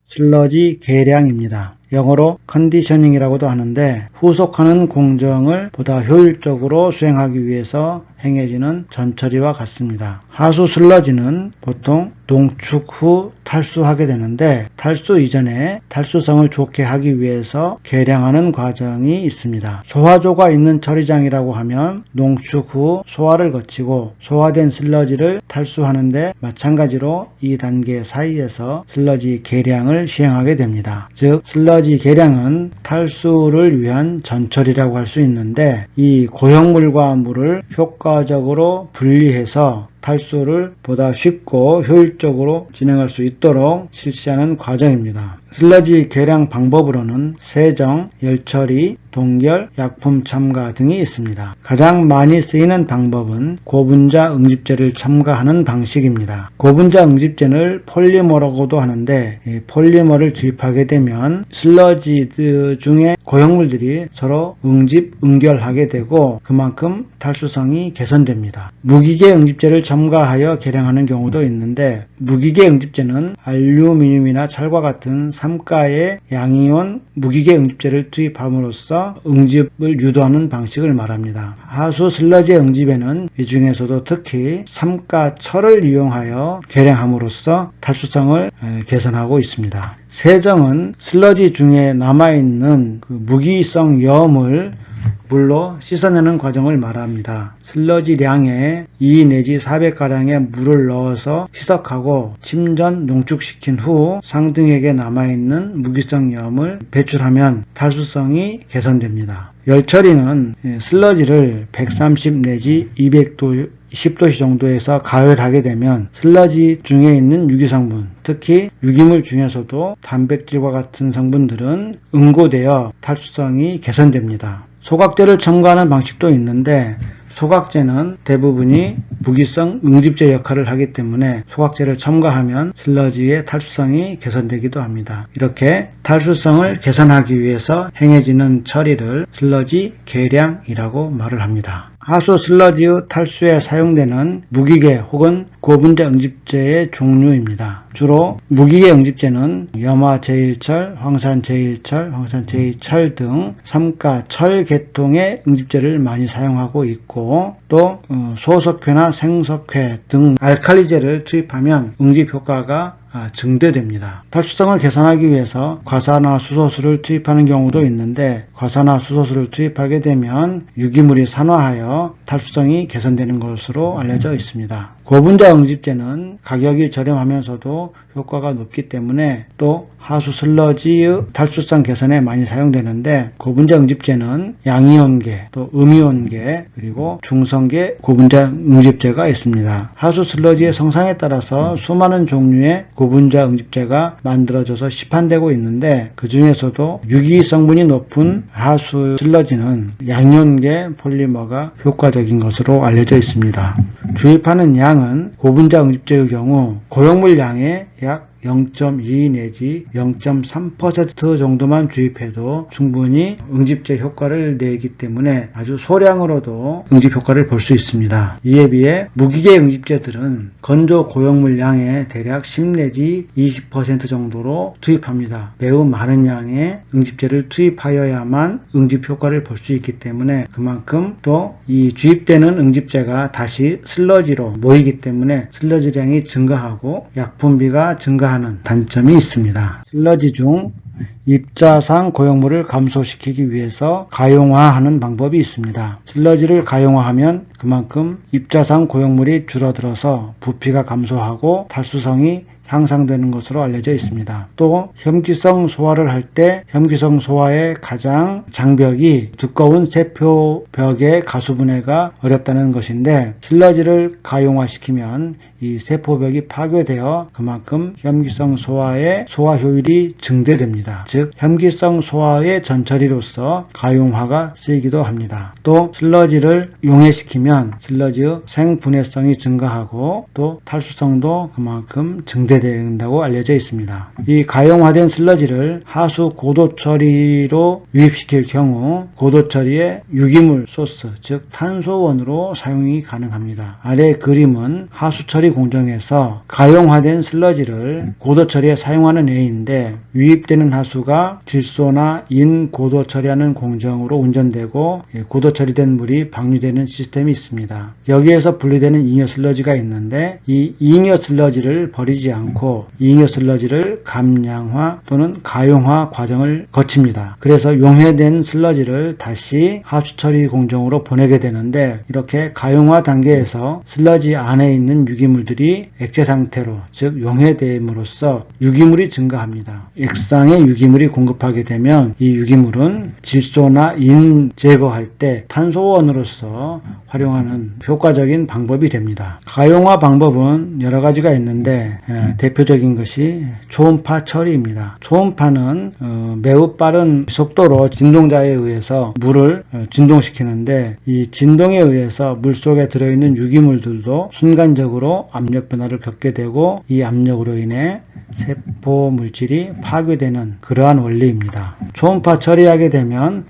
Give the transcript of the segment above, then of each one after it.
슬러지 계량입니다. 영어로 컨디셔닝이라고도 하는데 후속하는 공정을 보다 효율적으로 수행하기 위해서 행해지는 전처리와 같습니다. 하수 슬러지는 보통 농축 후 탈수하게 되는데 탈수 이전에 탈수성을 좋게 하기 위해서 계량하는 과정이 있습니다. 소화조가 있는 처리장이라고 하면 농축 후 소화를 거치고 소화된 슬러지를 탈수하는데 마찬가지로 이 단계 사이에서 슬러지 계량을 시행하게 됩니다. 즉 슬러지 계량은 탈수를 위한 전처리라고 할 수 있는데 이 고형물과 물을 효과적으로 분리해서 탈수를 보다 쉽고 효율적으로 진행할 수 있도록 실시하는 과정입니다. 슬러지 계량 방법으로는 세정, 열처리, 동결, 약품 첨가 등이 있습니다. 가장 많이 쓰이는 방법은 고분자 응집제를 첨가하는 방식입니다. 고분자 응집제를 폴리머라고도 하는데 이 폴리머를 주입하게 되면 슬러지 중에 고형물들이 서로 응집응결하게 되고 그만큼 탈수성이 개선됩니다. 무기계 응집제를 첨가하여 계량하는 경우도 있는데 무기계 응집제는 알루미늄이나 철과 같은 삼가의 양이온 무기계 응집제를 투입함으로써 응집을 유도하는 방식을 말합니다. 하수 슬러지 응집에는 이 중에서도 특히 삼가 철을 이용하여 계량함으로써 탈수성을 개선하고 있습니다. 세정은 슬러지 중에 남아있는 무기성 염을 물로 씻어내는 과정을 말합니다. 슬러지량에 2 내지 400가량의 물을 넣어서 희석하고 침전 농축시킨 후 상등액에 남아있는 무기성 염을 배출하면 탈수성이 개선됩니다. 열처리는 슬러지를 130 내지 200도 10도씨 정도에서 가열하게 되면 슬러지 중에 있는 유기성분, 특히 유기물 중에서도 단백질과 같은 성분들은 응고되어 탈수성이 개선됩니다. 소각제를 첨가하는 방식도 있는데 소각제는 대부분이 무기성 응집제 역할을 하기 때문에 소각제를 첨가하면 슬러지의 탈수성이 개선되기도 합니다. 이렇게 탈수성을 개선하기 위해서 행해지는 처리를 슬러지 계량이라고 말을 합니다. 하수 슬러지의 탈수에 사용되는 무기계 혹은 고분자 응집제의 종류입니다. 주로 무기계 응집제는 염화 제1철, 황산 제1철, 황산 제2철 등 삼가 철 계통의 응집제를 많이 사용하고 있고 또 소석회나 생석회 등 알칼리제를 투입하면 응집 효과가 증대됩니다. 탈수성을 개선하기 위해서 과산화수소수를 투입하는 경우도 있는데 과산화수소수를 투입하게 되면 유기물이 산화하여 탈수성이 개선되는 것으로 알려져 있습니다. 고분자 응집제는 가격이 저렴하면서도 효과가 높기 때문에 또 하수 슬러지의 탈수성 개선에 많이 사용되는데 고분자 응집제는 양이온계, 또 음이온계, 그리고 중성계 고분자 응집제가 있습니다. 하수 슬러지의 성상에 따라서 수많은 종류의 고분자 응집제가 만들어져서 시판되고 있는데 그 중에서도 유기 성분이 높은 하수 슬러지는 양이온계 폴리머가 효과적인 것으로 알려져 있습니다. 주입하는 양은 고분자 응집제의 경우 고형물 양의 약 0.2 내지 0.3% 정도만 주입해도 충분히 응집제 효과를 내기 때문에 아주 소량으로도 응집 효과를 볼 수 있습니다. 이에 비해 무기계 응집제들은 건조 고형물 양의 대략 10 내지 20% 정도로 투입합니다. 매우 많은 양의 응집제를 투입하여야만 응집 효과를 볼 수 있기 때문에 그만큼 또 이 주입되는 응집제가 다시 슬러지로 모이기 때문에 슬러지량이 증가하고 약품비가 증가하는 단점이 있습니다. 슬러지 중 입자상 고형물을 감소시키기 위해서 가용화하는 방법이 있습니다. 슬러지를 가용화하면 그만큼 입자상 고형물이 줄어들어서 부피가 감소하고 탈수성이 향상되는 것으로 알려져 있습니다. 또 혐기성 소화를 할 때 혐기성 소화의 가장 장벽이 두꺼운 세포벽의 가수분해가 어렵다는 것인데 슬러지를 가용화시키면 이 세포벽이 파괴되어 그만큼 혐기성 소화의 소화 효율이 증대됩니다. 즉 혐기성 소화의 전처리로서 가용화가 쓰이기도 합니다. 또 슬러지를 용해시키면 슬러지의 생분해성이 증가하고 또 탈수성도 그만큼 증대됩니다. 분해된다고 알려져 있습니다. 이 가용화된 슬러지를 하수 고도 처리로 유입시킬 경우 고도 처리의 유기물 소스, 즉 탄소원으로 사용이 가능합니다. 아래 그림은 하수 처리 공정에서 가용화된 슬러지를 고도 처리에 사용하는 예인데, 유입되는 하수가 질소나 인 고도 처리하는 공정으로 운전되고 고도 처리된 물이 방류되는 시스템이 있습니다. 여기에서 분리되는 잉여 슬러지가 있는데, 이 잉여 슬러지를 버리지 않고 잉여 슬러지를 감량화 또는 가용화 과정을 거칩니다. 그래서 용해된 슬러지를 다시 하수 처리 공정으로 보내게 되는데, 이렇게 가용화 단계에서 슬러지 안에 있는 유기물들이 액체 상태로, 즉 용해됨으로써 유기물이 증가합니다. 액상의 유기물이 공급하게 되면 이 유기물은 질소나 인 제거할 때 탄소원으로서 활용하는 효과적인 방법이 됩니다. 가용화 방법은 여러 가지가 있는데 대표적인 것이 초음파 처리입니다. 초음파는 매우 빠른 속도로 진동자에 의해서 물을 진동시키는데, 이 진동에 의해서 물속에 들어있는 유기물들도 순간적으로 압력 변화를 겪게 되고, 이 압력으로 인해 세포 물질이 파괴되는 그러한 원리입니다. 초음파 처리하게 되면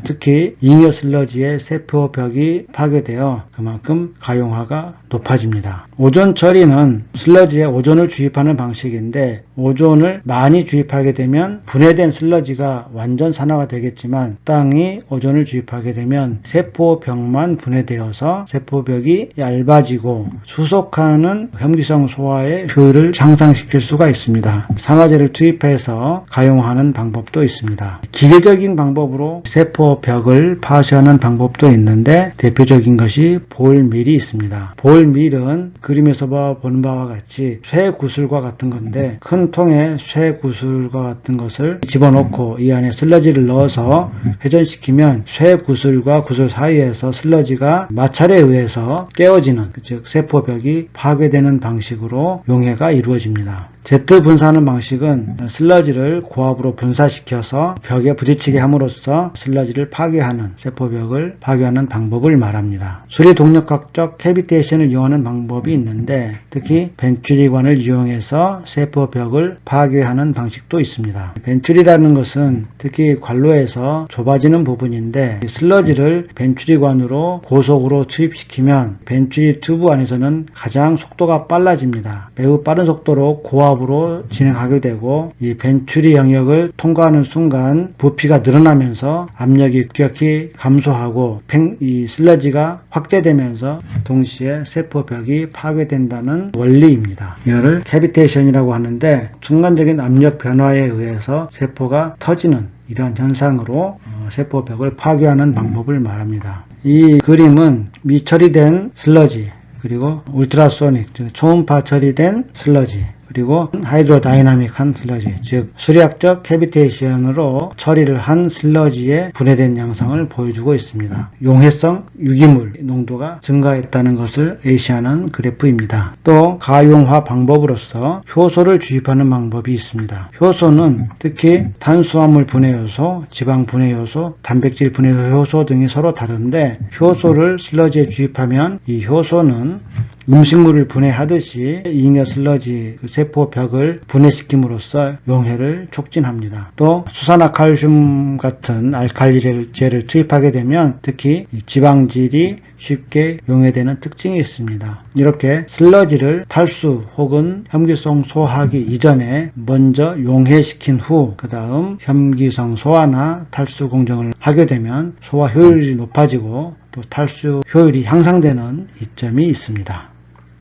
특히 잉여 슬러지의 세포벽이 파괴되어 그만큼 가용화가 높아집니다. 오존 처리는 슬러지에 오존을 주입하는 방식인데, 오존을 많이 주입하게 되면 분해된 슬러지가 완전 산화가 되겠지만, 땅이 오존을 주입하게 되면 세포벽만 분해되어서 세포벽이 얇아지고 수속하는 혐기성 소화의 효율을 향상시킬 수가 있습니다. 산화제를 투입해서 가용화하는 방법도 있습니다. 기계적인 방법으로 세포벽을 파쇄하는 방법도 있는데, 대표적인 것이 볼밀이 있습니다. 볼밀은 그림에서 보는 바와 같이 쇠구슬과 같은 건데, 큰 통에 쇠구슬과 같은 것을 집어넣고 이 안에 슬러지를 넣어서 회전시키면 쇠구슬과 구슬 사이에서 슬러지가 마찰에 의해서 깨어지는, 즉 세포벽이 파괴되는 방식으로 용해가 이루어집니다. 제트 분사하는 방식은 슬러지를 고압으로 분사시켜서 벽에 부딪히게 함으로써 슬러지를 파괴하는, 세포벽을 파괴하는 방법을 말합니다. 수리 동력학적 캐비테이션을 이용하는 방법이 있는데, 특히 벤츄리관을 이용해서 세포벽을 파괴하는 방식도 있습니다. 벤츄리라는 것은 특히 관로에서 좁아지는 부분인데, 슬러지를 벤츄리관으로 고속으로 투입시키면 벤츄리 튜브 안에서는 가장 속도가 빨라집니다. 매우 빠른 속도로 고압으로 진행하게 되고, 이 벤츄리 영역을 통과하는 순간 부피가 늘어나면서 압력이 급격히 감소하고 이 슬러지가 확대되면서 동시에 세포벽이 파괴된다는 원리입니다. 이거를 캐비테이션이라고 하는데, 순간적인 압력 변화에 의해서 세포가 터지는 이러한 현상으로 세포벽을 파괴하는 방법을 말합니다. 이 그림은 미처리된 슬러지, 그리고 울트라소닉, 즉 초음파 처리된 슬러지, 그리고 하이드로다이나믹한 슬러지, 즉 수리학적 캐비테이션으로 처리를 한 슬러지의 분해된 양상을 보여주고 있습니다. 용해성 유기물 농도가 증가했다는 것을 예시하는 그래프입니다. 또 가용화 방법으로서 효소를 주입하는 방법이 있습니다. 효소는 특히 탄수화물 분해 요소, 지방 분해 요소, 단백질 분해 효소 등이 서로 다른데, 효소를 슬러지에 주입하면 이 효소는 음식물을 분해하듯이 잉여 슬러지 세포벽을 분해시킴으로써 용해를 촉진합니다. 또 수산화칼슘 같은 알칼리제를 투입하게 되면 특히 지방질이 쉽게 용해되는 특징이 있습니다. 이렇게 슬러지를 탈수 혹은 혐기성 소화하기 이전에 먼저 용해시킨 후 그 다음 혐기성 소화나 탈수 공정을 하게 되면 소화 효율이 높아지고 또 탈수 효율이 향상되는 이점이 있습니다.